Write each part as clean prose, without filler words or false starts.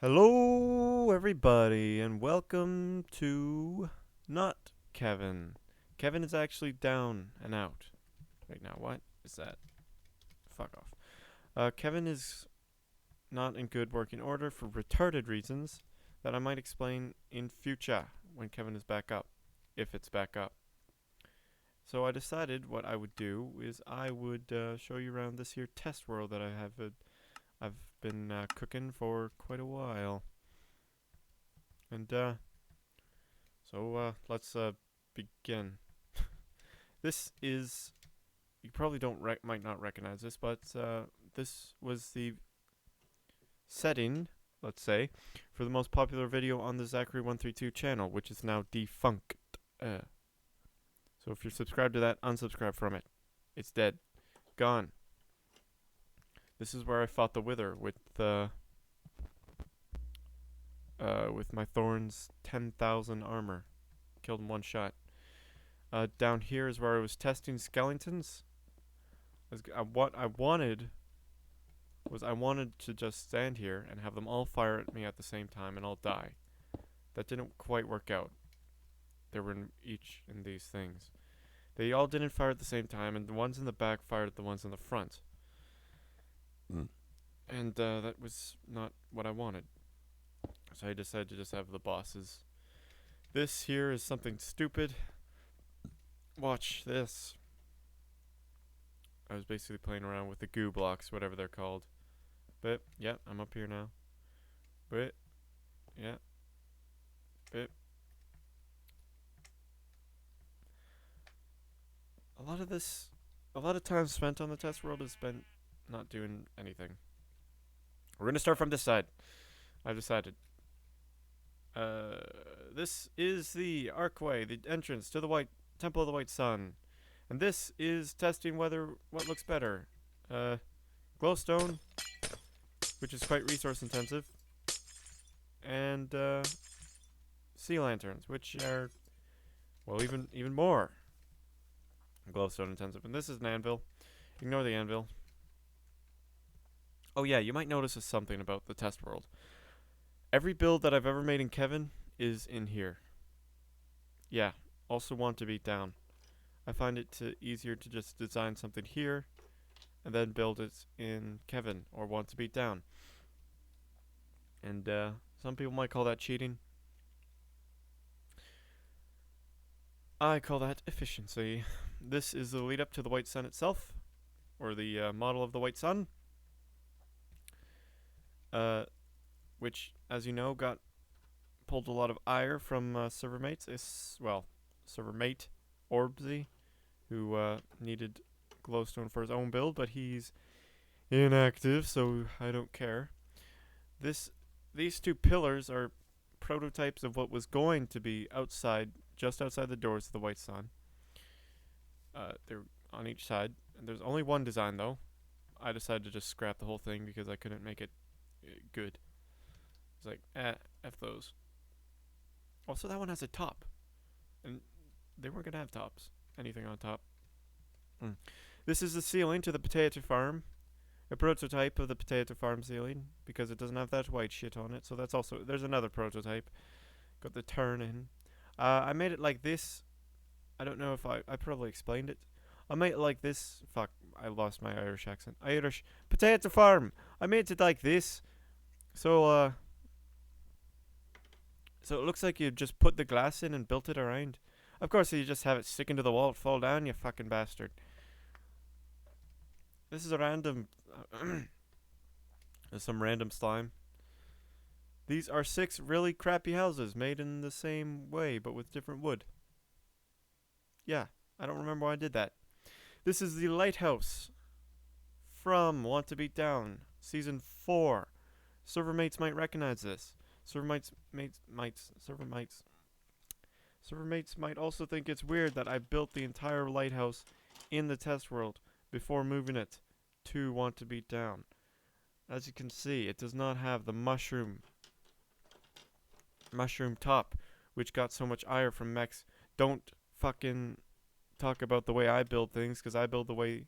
Hello, everybody, and welcome to not Kevin. Kevin is actually down and out right now. What is that? Fuck off. Kevin is not in good working order for retarded reasons that I might explain in future when Kevin is back up, if it's back up. So I decided what I would do is I would show you around this here test world that I've been cooking for quite a while. And let's begin. This is you probably might not recognize this, but this was the setting, let's say, for the most popular video on the Zachary132 channel, which is now defunct. So if you're subscribed to that, unsubscribe from it. It's dead, gone. This is where I fought the Wither with my Thorn's 10,000 armor, killed in one shot. Down here is where I was testing skeletons. What I wanted was I wanted to just stand here and have them all fire at me at the same time and all die. That didn't quite work out. There were each in these things. They all didn't fire at the same time, and the ones in the back fired at the ones in the front. And that was not what I wanted. So I decided to just have the bosses. This here is something stupid. Watch this. I was basically playing around with the goo blocks, whatever they're called. But, yeah, I'm up here now. But, yeah. But. A lot of time spent on the test world is spent not doing anything. We're gonna start from this side. I've decided. This is the archway, the entrance to the Temple of the White Sun. And this is testing what looks better. Glowstone, which is quite resource intensive, and sea lanterns, which are, well, even more glowstone intensive. And this is an anvil. Ignore the anvil. Oh yeah, you might notice something about the test world. Every build that I've ever made in Kevin is in here. Yeah, also want to beat down. I find it easier to just design something here and then build it in Kevin or want to beat down. And some people might call that cheating. I call that efficiency. This is the lead up to the White Sun itself, or the model of the White Sun. Which, as you know, pulled a lot of ire from server mates. Server mate Orbsy, who needed glowstone for his own build, but he's inactive, so I don't care. These two pillars are prototypes of what was going to be just outside the doors of the White Sun. They're on each side, and there's only one design though. I decided to just scrap the whole thing because I couldn't make it good. It's like, F those. Also, that one has a top. And they weren't going to have tops. Anything on top. This is the ceiling to the potato farm. A prototype of the potato farm ceiling. Because it doesn't have that white shit on it. So that's also, there's another prototype. Got the turn in. I made it like this. I don't know if I probably explained it. I made it like this. Fuck, I lost my Irish accent. Irish potato farm. I made it like this. So it looks like you just put the glass in and built it around. Of course, you just have it stick into the wall, fall down, you fucking bastard. This is a random... some random slime. These are 6 really crappy houses made in the same way, but with different wood. Yeah, I don't remember why I did that. This is the Lighthouse from Want to Beat Down, Season 4. Server mates might recognize this. Server mates might also think it's weird that I built the entire lighthouse in the test world before moving it to Want to Beat Down. As you can see, it does not have the mushroom top, which got so much ire from mechs. Don't fucking talk about the way I build things, because I build the way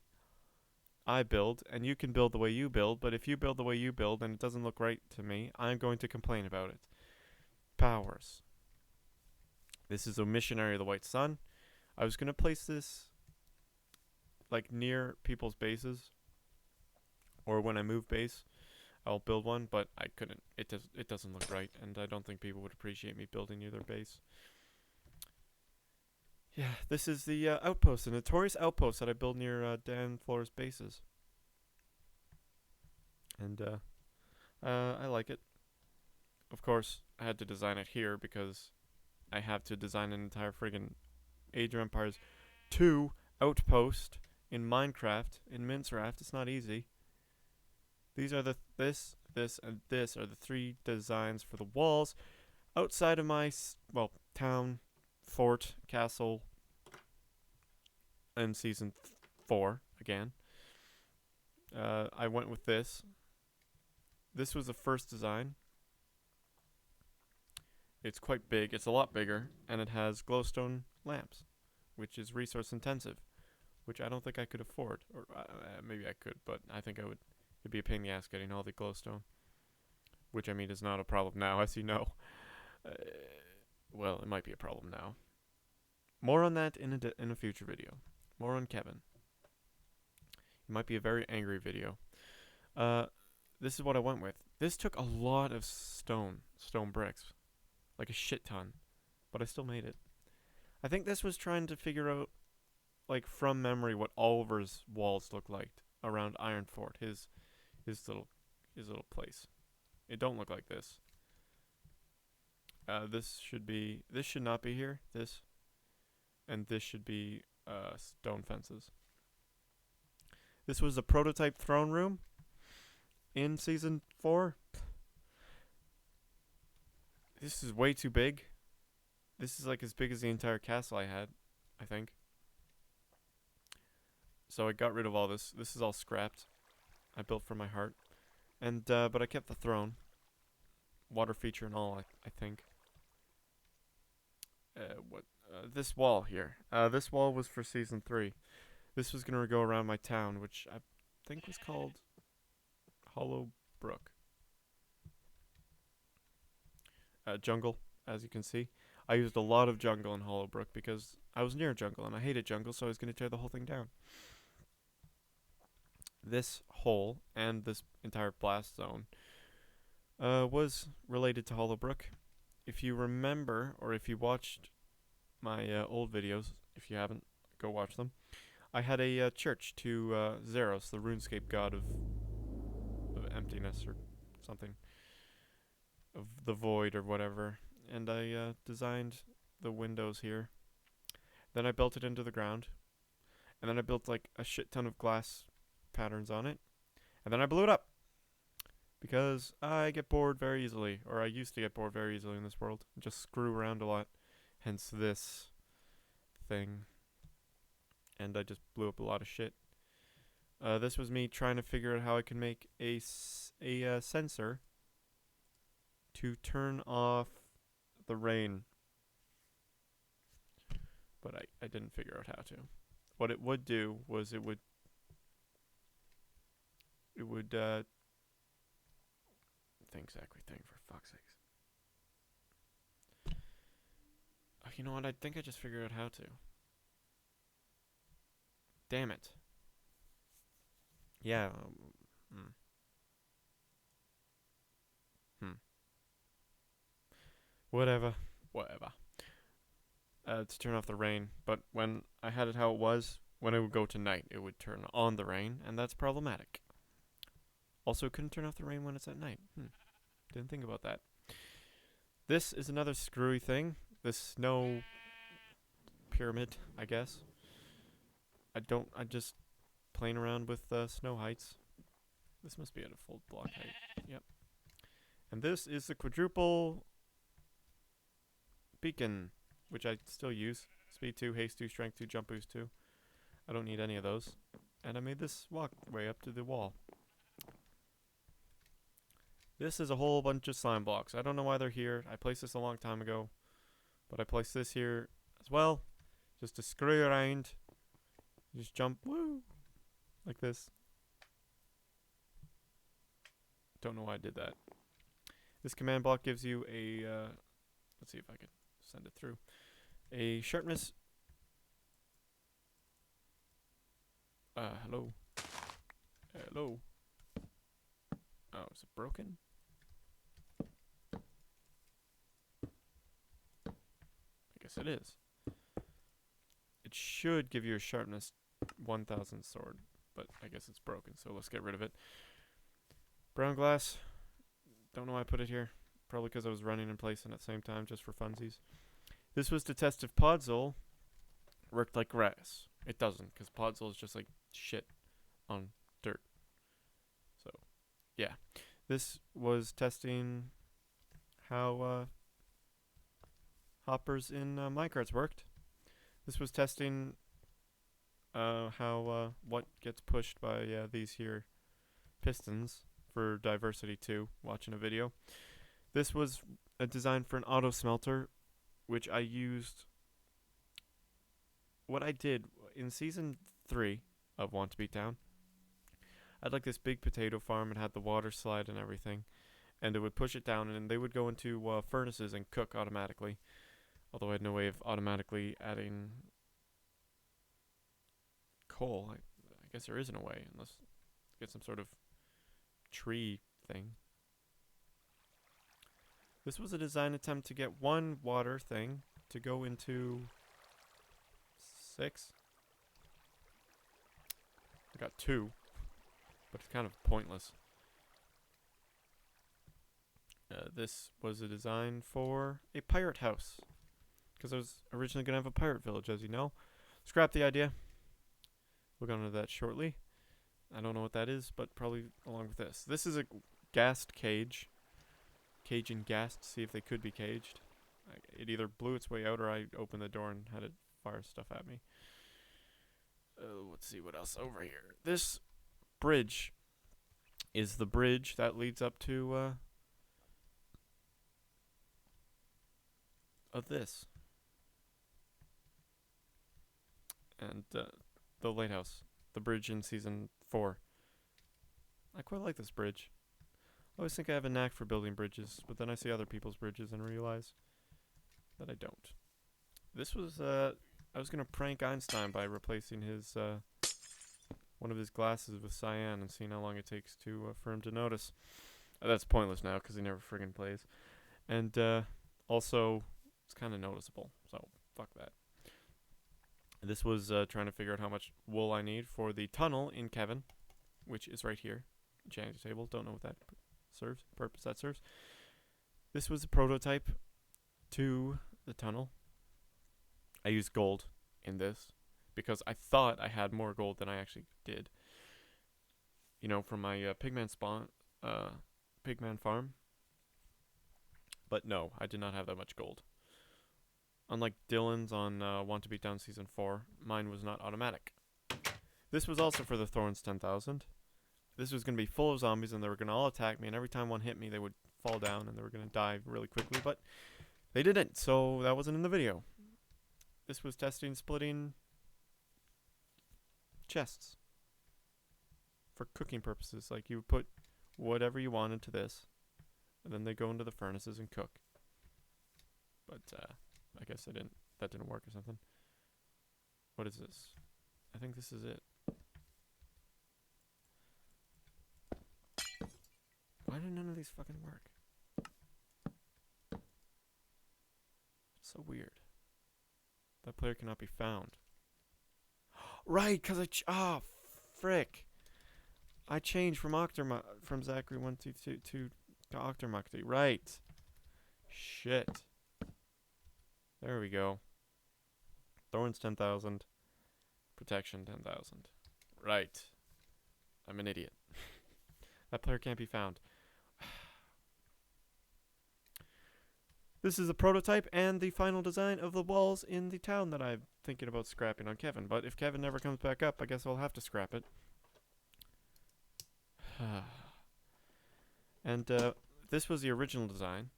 I build, and you can build the way you build, but if you build the way you build and it doesn't look right to me, I'm going to complain about it. Powers. This is a missionary of the White Sun. I was going to place this like near people's bases, or when I move base, I'll build one, but I couldn't. It doesn't look right, and I don't think people would appreciate me building near their base. Yeah, this is the outpost, the notorious outpost that I build near Dan Flores' bases. And I like it. Of course, I had to design it here because I have to design an entire friggin' Age of Empires 2 outpost in Minecraft, in Minecraft. It's not easy. These are this, and this are the 3 designs for the walls outside of my, town, fort, castle, in season 4 again. I went with this. This was the first design. It's quite big. It's a lot bigger, and it has glowstone lamps, which is resource intensive, which I don't think I could afford, or maybe I could, but I think I would. It'd be a pain in the ass getting all the glowstone, which I mean is not a problem now, as you know. Well, it might be a problem now. More on that in a future video. More on Kevin. It might be a very angry video. This is what I went with. This took a lot of stone bricks, like a shit ton, but I still made it. I think this was trying to figure out, like from memory, what Oliver's walls look like around Iron Fort, his little place. It don't look like this. This should not be here. And this should be stone fences. This was a prototype throne room in season 4. This is way too big. This is like as big as the entire castle I had, I think. So I got rid of all this. This is all scrapped. I built from my heart. And but I kept the throne. Water feature and all, I think. This wall here. This wall was for season 3. This was gonna go around my town, which I think was called Hollow Brook. Jungle, as you can see. I used a lot of jungle in Hollow Brook because I was near jungle and I hated jungle, so I was gonna tear the whole thing down. This hole and this entire blast zone was related to Hollow Brook. If you remember, or if you watched my old videos, if you haven't, go watch them. I had a church to Zeros, the RuneScape god of emptiness or something, of the void or whatever, and I designed the windows here. Then I built it into the ground, and then I built like a shit ton of glass patterns on it, and then I blew it up because I get bored very easily, or I used to get bored very easily in this world, and just screw around a lot. Hence this thing. And I just blew up a lot of shit. This was me trying to figure out how I can make a sensor to turn off the rain. But I didn't figure out how to. What it would do was it would thing for fuck's sakes. Oh, you know what? I think I just figured out how to. Damn it. Yeah. Whatever. To turn off the rain. But when I had it how it was, when it would go to night, it would turn on the rain, and that's problematic. Also, it couldn't turn off the rain when it's at night. Didn't think about that. This is another screwy thing. This snow pyramid, I guess. I just playing around with snow heights. This must be at a full block height. Yep. And this is the quadruple beacon, which I still use. Speed 2, haste 2, strength 2, jump boost 2. I don't need any of those. And I made this walkway up to the wall. This is a whole bunch of slime blocks. I don't know why they're here. I placed this a long time ago. But I placed this here as well. Just to screw around. Just jump, woo, like this. Don't know why I did that. This command block gives you a, let's see if I can send it through. A sharpness. Hello. Hello. Oh, is it broken? I guess it is. It should give you a sharpness 1000 sword, but I guess it's broken, so let's get rid of it. Brown glass. Don't know why I put it here. Probably because I was running in place and at the same time, just for funsies. This was to test if Podzol worked like grass. It doesn't, because Podzol is just like shit on dirt. So, yeah. This was testing how hoppers in minecarts worked. This was testing how what gets pushed by these here pistons for diversity 2, watching a video. This was a design for an auto smelter, which I used. What I did in season 3 of Want to Beat Down, I had like this big potato farm and had the water slide and everything, and it would push it down and they would go into furnaces and cook automatically. Although I had no way of automatically adding coal. I guess there isn't a way unless get some sort of tree thing. This was a design attempt to get one water thing to go into 6. I got 2, but it's kind of pointless. This was a design for a pirate house, because I was originally going to have a pirate village, as you know. Scrap the idea. We'll go into that shortly. I don't know what that is, but probably along with this. This is a gassed cage. Caging gas to see if they could be caged. It either blew its way out or I opened the door and had it fire stuff at me. Let's see what else over here. This bridge is the bridge that leads up to this. And the lighthouse. The bridge in season 4. I quite like this bridge. I always think I have a knack for building bridges, but then I see other people's bridges and realize that I don't. This was, I was going to prank Einstein by replacing his, one of his glasses with cyan and seeing how long it takes to, for him to notice. That's pointless now, because he never friggin' plays. And, also, it's kind of noticeable, so fuck that. This was, trying to figure out how much wool I need for the tunnel in Kevin, which is right here. Enchanting table, don't know what that purpose that serves. This was a prototype to the tunnel. I used gold in this because I thought I had more gold than I actually did. You know, from my pigman farm. But no, I did not have that much gold. Unlike Dylan's on Want to Beat Down Season 4, mine was not automatic. This was also for the Thorns 10,000. This was going to be full of zombies and they were going to all attack me, and every time one hit me they would fall down and they were going to die really quickly, but they didn't, so that wasn't in the video. This was testing splitting chests for cooking purposes. Like, you would put whatever you want into this and then they go into the furnaces and cook. But I guess that didn't work or something. What is this? I think this is it. Why do none of these fucking work? It's so weird. That player cannot be found. Right, because frick. I changed from from Zachary 122 to Octomukti. Right. Shit. There we go. Thorns 10,000. Protection 10,000. Right. I'm an idiot. That player can't be found. This is a prototype and the final design of the walls in the town that I'm thinking about scrapping on Kevin. But if Kevin never comes back up, I guess I'll have to scrap it. And this was the original design.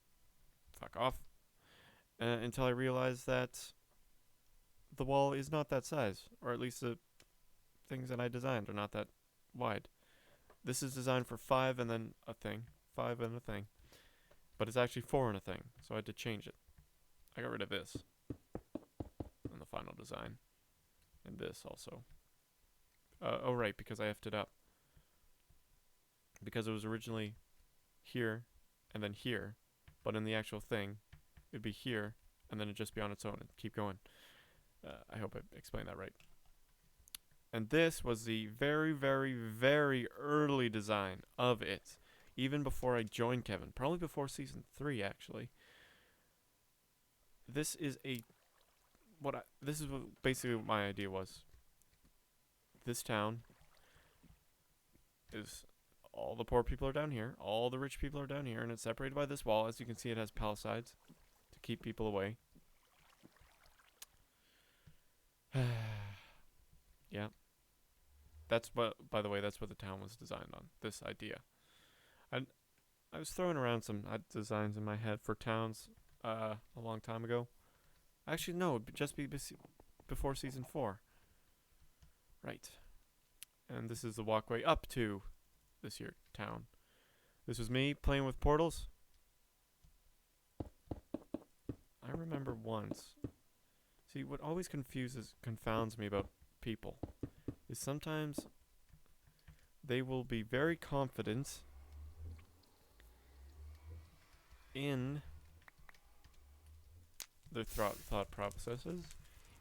Fuck off. Until I realized that the wall is not that size. Or at least the things that I designed are not that wide. This is designed for 5 and then a thing. 5 and a thing. But it's actually 4 and a thing, so I had to change it. I got rid of this in the final design. And this also. Oh right, because I effed it up. Because it was originally here and then here, but in the actual thing, it'd be here and then it'd just be on its own and keep going. I hope I explained that right. And this was the very, very, very early design of it. Even before I joined Kevin. Probably before season 3, actually. This is this is what basically what my idea was. This town is, all the poor people are down here, all the rich people are down here, and it's separated by this wall. As you can see, it has palisades to keep people away. Yeah. That's what, by the way, that's what the town was designed on, this idea. I was throwing around some designs in my head for towns a long time ago. Actually, no, it'd just be before season 4. Right. And this is the walkway up to this here town. This was me playing with portals. I remember once. See, what always confounds me about people is sometimes they will be very confident in their thought processes,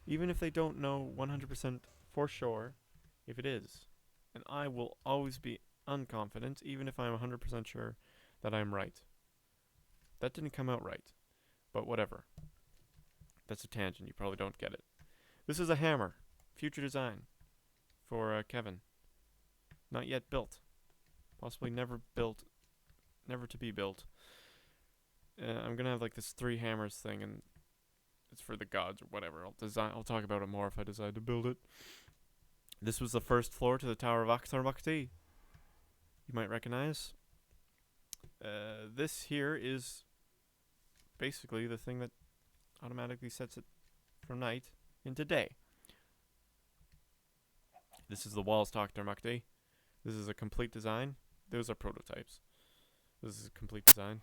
even if they don't know 100% for sure if it is. And I will always be unconfident, even if I'm 100% sure that I'm right. That didn't come out right, but whatever. That's a tangent, you probably don't get it. This is a hammer, future design for Kevin. Not yet built. Possibly never built, never to be built. I'm gonna have like this 3 hammers thing, and it's for the gods or whatever. I'll talk about it more if I decide to build it. This was the first floor to the Tower of Akhtar-Makti. You might recognize. This here is basically the thing that automatically sets it from night into day. This is the walls to Akhtar-Makti. This is a complete design. Those are prototypes. This is a complete design.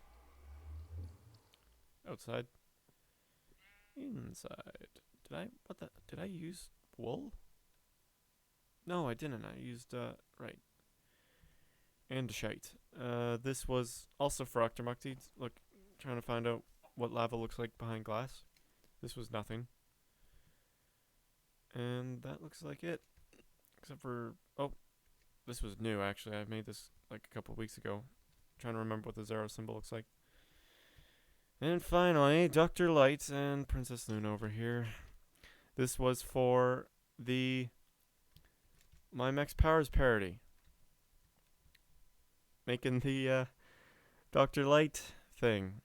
Outside. Inside. Did I use wool? No, I didn't. I used, right. Andesite. This was also for Akhtar-Makti. Look, trying to find out what lava looks like behind glass. This was nothing. And that looks like it. Except for, oh, this was new actually. I made this like a couple weeks ago. Trying to remember what the Zero symbol looks like. And finally, Dr. Light and Princess Luna over here. This was for the My Max Powers parody. Making the Dr. Light thing.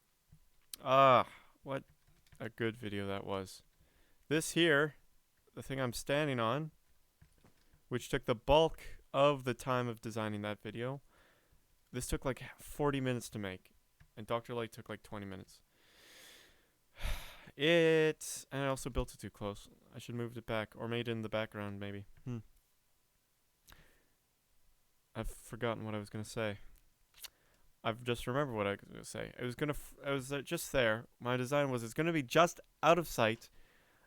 Ah, what a good video that was. This here, the thing I'm standing on, which took the bulk of the time of designing that video. This took like 40 minutes to make, and Dr. Light took like 20 minutes. And I also built it too close. I should have moved it back, or made it in the background maybe. I've forgotten what I was gonna say. I've just remembered what I was gonna say. I was just there. My design was it's gonna be just out of sight,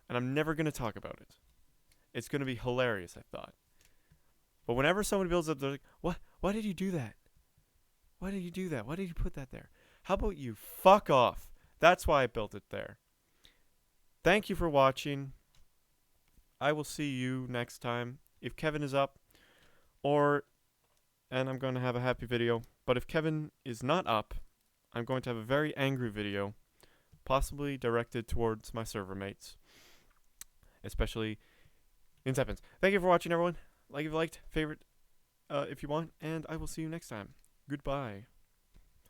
and I'm never gonna talk about it. It's gonna be hilarious, I thought. But whenever someone builds up, they're like, "What? Why did you do that? Why did you do that? Why did you put that there? How about you fuck off?" That's why I built it there. Thank you for watching. I will see you next time. If Kevin is up, and I'm going to have a happy video. But if Kevin is not up, I'm going to have a very angry video, possibly directed towards my server mates, especially in seconds. Thank you for watching, everyone. Like if you liked, favorite if you want, and I will see you next time. Goodbye.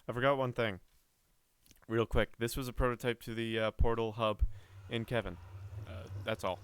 I forgot one thing. Real quick. This was a prototype to the portal hub in Kevin. That's all.